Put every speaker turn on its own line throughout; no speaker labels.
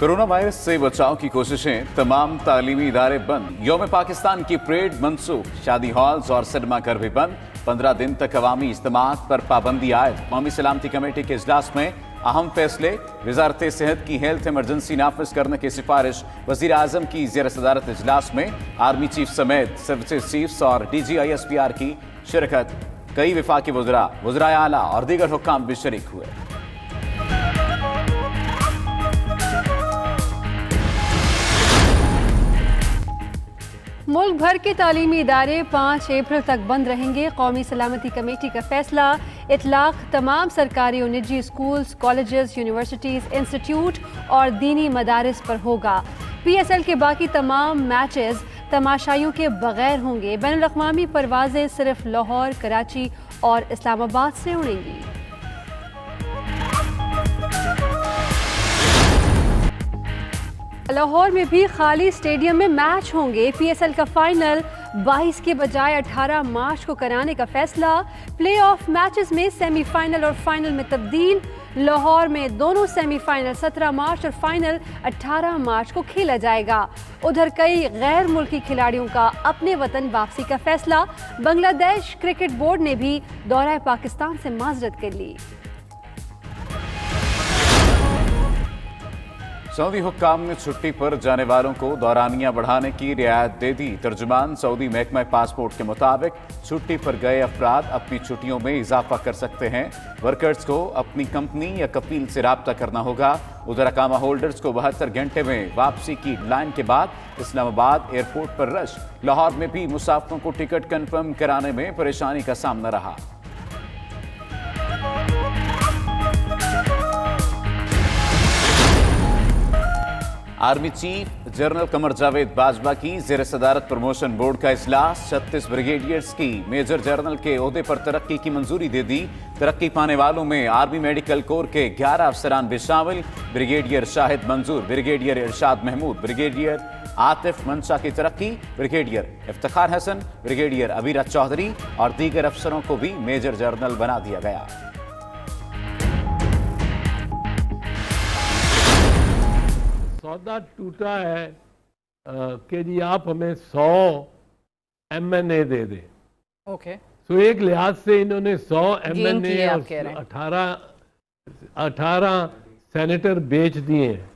Corona virus से बचाव की कोशिशें, तमाम तालीमी इदारे बंद, यौम पाकिस्तान की परेड मनसूख, शादी हॉल्स और सिनेमा घर भी बंद, 15 दिन तक अवामी इज्तिमात पर पाबंदी आयद। कौमी सलामती कमेटी के इजलास में अहम फैसले, वजारत सेहत की हेल्थ इमरजेंसी नाफिज करने की सिफारिश, वजीर आजम की ज़ेर सदारत इजलास में आर्मी चीफ समेत सर्विसेज चीफ्स और DGISPR की शिरकत। कई वफाकी वज़राए आला और दीगर हुक्काम भी शरीक हुए।
मुल्क भर के तालीमी इदारे 5 अप्रैल तक बंद रहेंगे। कौमी सलामती कमेटी का फैसला। इतलाक तमाम सरकारी और निजी स्कूल्स, कॉलेजेस, यूनिवर्सिटीज़, इंस्टीट्यूट और दीनी मदारिस पर होगा। PSL के बाकी तमाम मैचेस तमाशाइयों के बगैर होंगे। बैनुल अक़वामी परवाज़ें सिर्फ लाहौर, कराची और इस्लामाबाद से उड़ेंगी। लाहौर में भी खाली स्टेडियम में मैच होंगे। PSL का फाइनल 22 के बजाय 18 मार्च को कराने का फैसला। प्ले ऑफ मैचेस में सेमीफाइनल और फाइनल में तब्दील। लाहौर में दोनों सेमीफाइनल 17 मार्च और फाइनल 18 मार्च को खेला जाएगा। उधर कई गैर मुल्की खिलाड़ियों का अपने वतन वापसी का फैसला। बांग्लादेश क्रिकेट बोर्ड ने भी दौरा पाकिस्तान से माजरत कर ली।
सऊदी हुक्काम ने छुट्टी पर जाने वालों को दौरानिया बढ़ाने की रियायत दे दी। तर्जुमान सऊदी महकमा पासपोर्ट के मुताबिक छुट्टी पर गए अफराद अपनी छुट्टियों में इजाफा कर सकते हैं। वर्कर्स को अपनी कंपनी या कफील से राब्ता करना होगा। उधर अकामा होल्डर्स को 72 घंटे में वापसी की लाइन के बाद इस्लामाबाद एयरपोर्ट पर रश। लाहौर में भी मुसाफिरों को टिकट कंफर्म कराने में परेशानी का सामना रहा। Army chief general Qamar Javed Bajwa की ज़ेर सदारत प्रमोशन बोर्ड का इजलास। 36 ब्रिगेडियर्स की मेजर जनरल के ओहदे पर तरक्की की मंजूरी दे दी। तरक्की पाने वालों में आर्मी मेडिकल कोर के 11 अफसरान भी शामिल। ब्रिगेडियर शाहिद मंजूर, ब्रिगेडियर इरशाद महमूद, ब्रिगेडियर आतिफ मंशा की तरक्की, ब्रिगेडियर इफ्तिखार हसन, ब्रिगेडियर अबीरा चौधरी और दीगर अफसरों को भी मेजर जनरल बना दिया गया।
सौदा टूटा है कि जी आप हमें 100 MNA दे दें।
ओके।
तो एक लिहाज से इन्होंने 100 MNA और 18 सेनेटर बेच दिए हैं।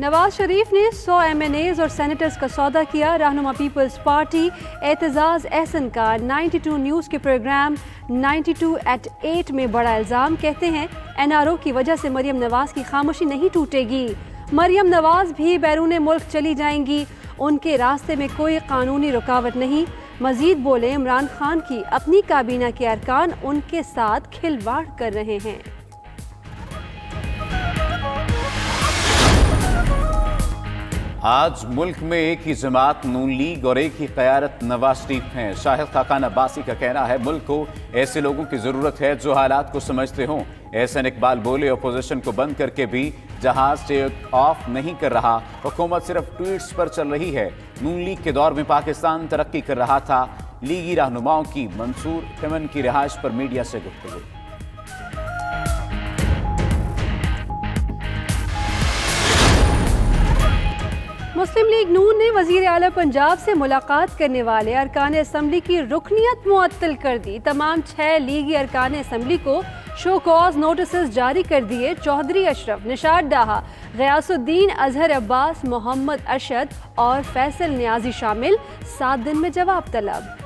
नवाज शरीफ ने 100 MNAs और सेनेटर्स का सौदा किया। रहनुमा पीपल्स पार्टी एतजाज एहसन का 92 न्यूज़ के प्रोग्राम 92 at 8 में बड़ा इल्ज़ाम। कहते हैं NRO की वजह से मरियम नवाज की खामोशी नहीं टूटेगी। मरियम नवाज भी बैरून मुल्क चली जाएंगी। उनके रास्ते में कोई कानूनी रुकावट नहीं। मजीद बोले इमरान खान की अपनी काबीना के अरकान उनके साथ खिलवाड़ कर रहे हैं।
आज मुल्क में एक ही जमात नून लीग और एक ही क़यादत नवाज शरीफ हैं। शाहिद खाकान अब्बासी का कहना है मुल्क को ऐसे लोगों की ज़रूरत है जो हालात को समझते हों। एहसन इकबाल बोले अपोजिशन को बंद करके भी जहाज टेक ऑफ नहीं कर रहा, हुकूमत सिर्फ ट्वीट्स पर चल रही है। नून लीग के दौर में पाकिस्तान तरक्की कर रहा था। लीगी रहनुमाओं की मंसूर खिमन की रिहाइश पर मीडिया से गुफ्तगू।
मुस्लिम लीग नून ने वजीर आला पंजाब से मुलाकात करने वाले अरकान असम्बली की रुकनियत मुअत्तल कर दी। तमाम 6 लीगी अरकान असम्बली को शो कॉज नोटिस जारी कर दिए। चौधरी अशरफ, निशात डाहा, गयासुद्दीन, अजहर अब्बास, मोहम्मद अरशद और फैसल नियाजी शामिल। 7 दिन में जवाब तलब।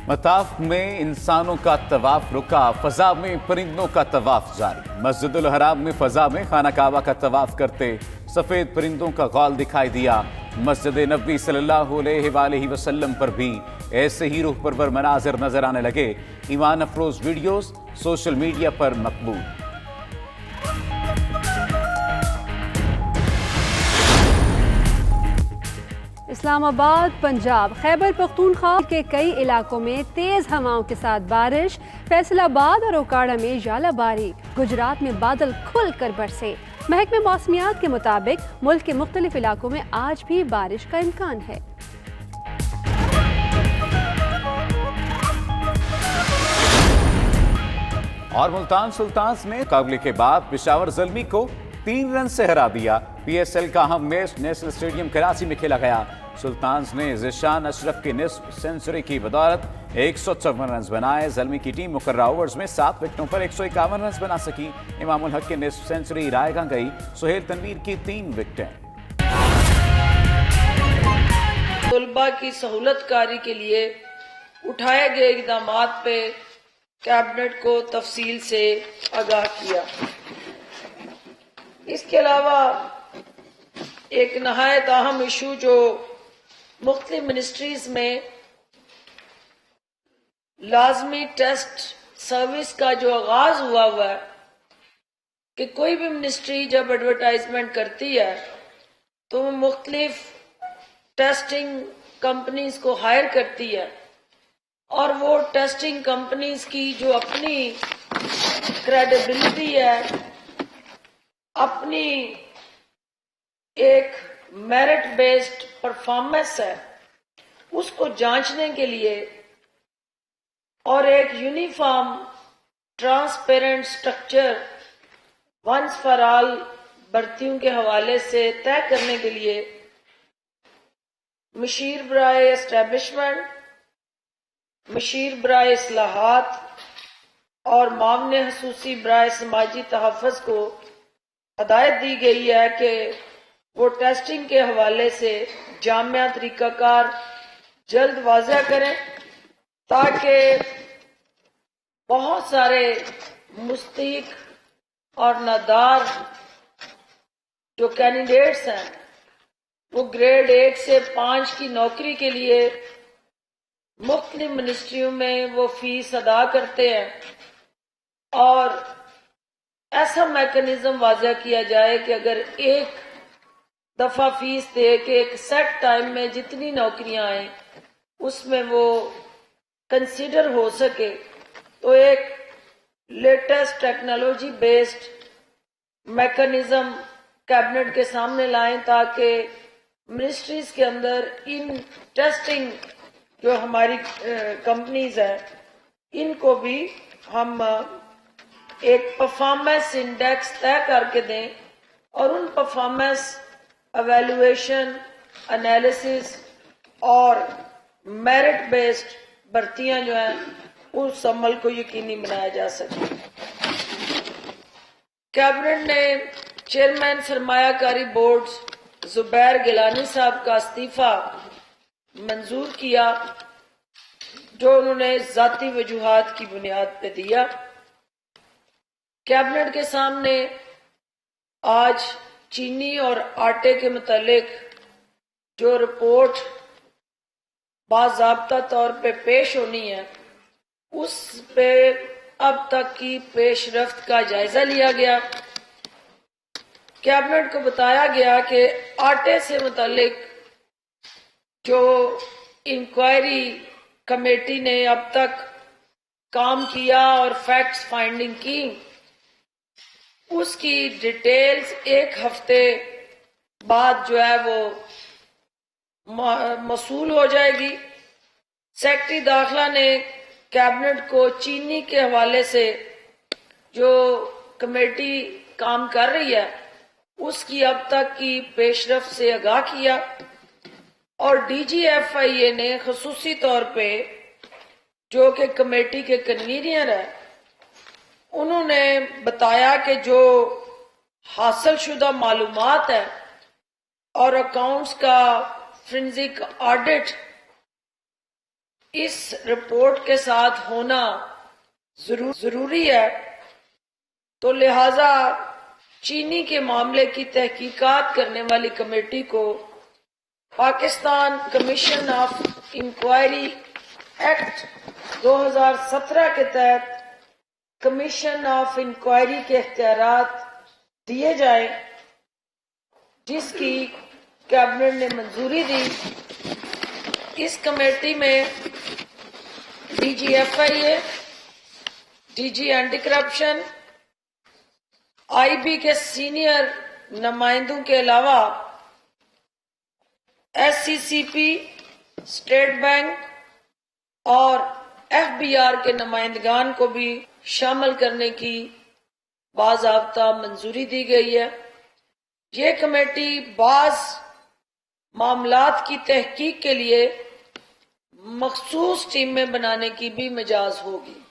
मताफ में इंसानों का तवाफ रुका, फजा में परिंदों का तवाफ जारी। मस्जिदुल हराम में फजा में खाना काबा का तवाफ करते सफ़ेद परिंदों का गौल दिखाई दिया। मस्जिद नबी सल्लल्लाहु अलैहि वसल्लम पर भी ऐसे ही रूह परवर मनाजिर नजर आने लगे। ईमान अफरोज वीडियोस सोशल मीडिया पर मकबूल।
इस्लामाबाद, पंजाब, खैबर पख्तूनख्वा के कई इलाकों में तेज हवाओं के साथ बारिश। फैसलाबाद और ओकाड़ा में ज़ालाबारी। गुजरात में बादल खुलकर बरसे। महकमे मौसमियात के मुताबिक मुल्क के मुख्तलिफ इलाकों में आज भी बारिश का इम्कान है।
اور ملتان سلطانز نے مقابلے کے بعد پشاور زلمی کو 3 رن سے ہرا دیا۔ پی ایس ایل کا اہم میچ نیشنل اسٹیڈیم کراچی میں کھیلا گیا۔ سلطانز نے ذیشان اشرف کی نصف سنچری کی بدولت 154 رنز بنائے۔ زلمی کی ٹیم مقررہ اوورز میں 7 وکٹوں پر 151 رنز بنا سکی۔ امام الحق کی نصف سنچری رائے گاں گئی۔ سہیل تنویر کی 3 وکٹیں۔
طلباء کی سہولت کاری کے لیے اٹھائے گئے اقدامات پہ کیبنٹ کو تفصیل سے آگاہ کیا۔ اس کے علاوہ ایک نہایت اہم ایشو جو مختلف منسٹریز میں لازمی ٹیسٹ سروس کا جو آغاز ہوا ہے کہ کوئی بھی منسٹری جب ایڈورٹائزمنٹ کرتی ہے تو وہ مختلف ٹیسٹنگ کمپنیز کو ہائر کرتی ہے، اور وہ ٹیسٹنگ کمپنیز کی جو اپنی کریڈیبلٹی ہے، اپنی ایک میرٹ بیسڈ پرفارمنس ہے، اس کو جانچنے کے لیے اور ایک uniform transparent structure once for all بھرتیوں کے حوالے سے طے کرنے کے لیے مشیر برائے اسٹیبلشمنٹ، مشیر برائے اصلاحات اور معاون خصوصی برائے سماجی تحفظ کو ہدایت دی گئی ہے کہ وہ ٹیسٹنگ کے حوالے سے جامع طریقہ کار جلد واضح کریں، تاکہ بہت سارے مستحق اور نادار جو کینڈیڈیٹس ہیں وہ گریڈ 1 سے 5 کی نوکری کے لیے مختلف منسٹریوں میں وہ فیس ادا کرتے ہیں، اور ایسا میکنزم واضح کیا جائے کہ اگر ایک دفعہ فیس دے کے ایک سیٹ ٹائم میں جتنی نوکریاں آئیں اس میں وہ کنسیڈر ہو سکے، تو ایک latest technology based mechanism cabinet کے سامنے لائیں، تاکہ منسٹریز کے اندر ان ٹیسٹنگ جو ہماری کمپنیز ہیں ان کو بھی ہم ایک پرفارمنس انڈیکس طے کر کے دیں، اور ان پرفارمنس ایویلویشن انالیسس اور میرٹ بیسڈ بھرتیاں جو ہیں اس عمل کو یقینی بنایا جا سکے۔ کیبنٹ نے چیئرمین سرمایہ کاری بورڈ زبیر گیلانی صاحب کا استعفیٰ منظور کیا، جو انہوں نے ذاتی وجوہات کی بنیاد پہ دیا۔ کیبنٹ کے سامنے آج چینی اور آٹے کے متعلق جو رپورٹ باضابطہ طور پہ پیش ہونی ہے اس پہ اب تک کی پیش رفت کا جائزہ لیا گیا۔ کیبنٹ کو بتایا گیا کہ آٹے سے متعلق جو انکوائری کمیٹی نے اب تک کام کیا اور فیکٹس فائنڈنگ کی، اس کی ڈیٹیلز ایک ہفتے بعد جو ہے وہ موصول ہو جائے گی۔ سیکرٹری داخلہ نے کیبنٹ کو چینی کے حوالے سے جو کمیٹی کام کر رہی ہے اس کی اب تک کی پیش رفت سے آگاہ کیا، اور ڈی جی ایف آئی اے نے خصوصی طور پہ جو کہ کمیٹی کے کنوینر ہیں انہوں نے بتایا کہ جو حاصل شدہ معلومات ہے اور اکاؤنٹس کا فرینزک آڈٹ اس رپورٹ کے ساتھ ہونا ضروری ہے، تو لہذا چینی کے معاملے کی تحقیقات کرنے والی کمیٹی کو Pakistan commission of inquiry act 2017 کے تحت کمیشن آف انکوائری کے اختیارات دیے جائیں، جس کی کیبنٹ نے منظوری دی۔ اس کمیٹی میں D G F I A, D G anti corruption, I B کے سینئر نمائندوں کے علاوہ S C C P, State Bank اور ایف بی آر کے نمائندگان کو بھی شامل کرنے کی باضابطہ منظوری دی گئی ہے۔ یہ کمیٹی بعض معاملات کی تحقیق کے لیے مخصوص ٹیمیں بنانے کی بھی مجاز ہوگی۔